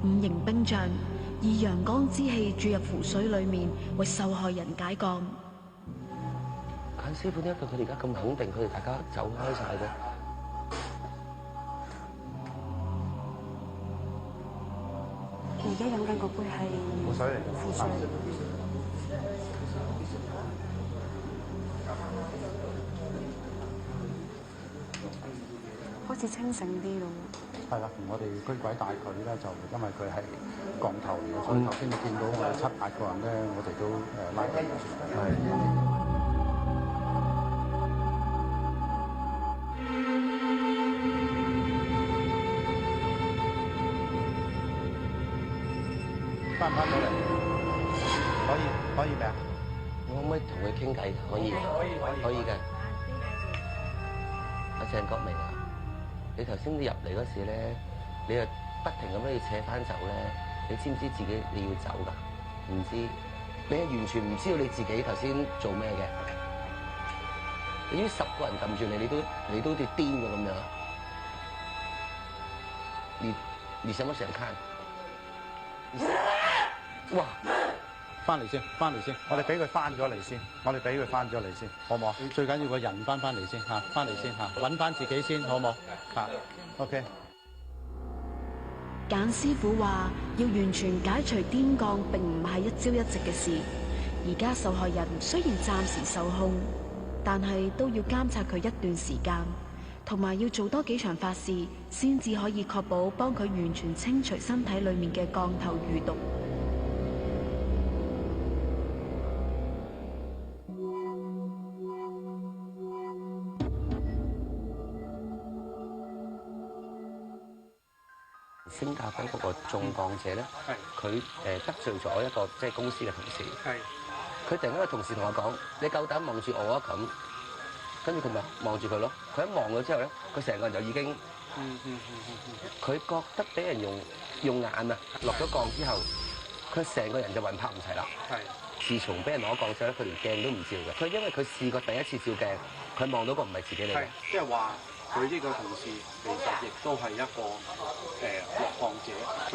五形冰像，以陽剛之氣注入湖水裏面，為受害人解降。簡師傅點解佢哋而家咁肯定，佢哋大家走開晒嘅？而家飲緊嗰杯係湖水嚟嘅，湖水。好似清醒啲咯。係啦，我哋驅鬼帶佢咧，就因為佢係降頭嚟嘅，所以頭先你見到我哋7、8個人咧，我哋都拉緊。翻唔翻到嚟？可以未啊？我可唔可以同佢傾偈？可以嘅。阿鄭國明啊，你頭先入嚟嗰時咧，你又不停咁樣要扯翻走咧，你知唔知自己你要走㗎？唔知，你係完全唔知道你自己頭先做咩嘅。你知10個人撳住你，你都好似癲㗎咁樣。你什麼時候看？哇！翻嚟先，我哋俾佢翻咗嚟先，好唔好？最緊要個人翻嚟先嚇，翻嚟先嚇，揾翻自己先，好唔好？嚇 ，OK。簡師傅話：要完全解除癲癇並唔係一朝一夕嘅事。而家受害人雖然暫時受控，但係都要監察佢一段時間，同埋要做多幾場法事，先至可以確保幫佢完全清除身體裡面嘅降頭餘毒。新加坡嗰個中降者咧，佢得罪咗一個即係公司嘅同事。佢突然間個同事同我講：你夠膽望住我啊咁？跟住佢咪望住佢咯。佢一望咗之後咧，佢成個人就已經，佢覺得俾人用眼啊落咗降之後，佢成個人就魂魄唔齊啦。自從俾人攞降之後咧，佢連鏡都唔照嘅。佢因為佢試過第一次照鏡，佢望到個唔係自己嚟嘅。即係話佢呢個同事其實亦都係一個落降者，佢。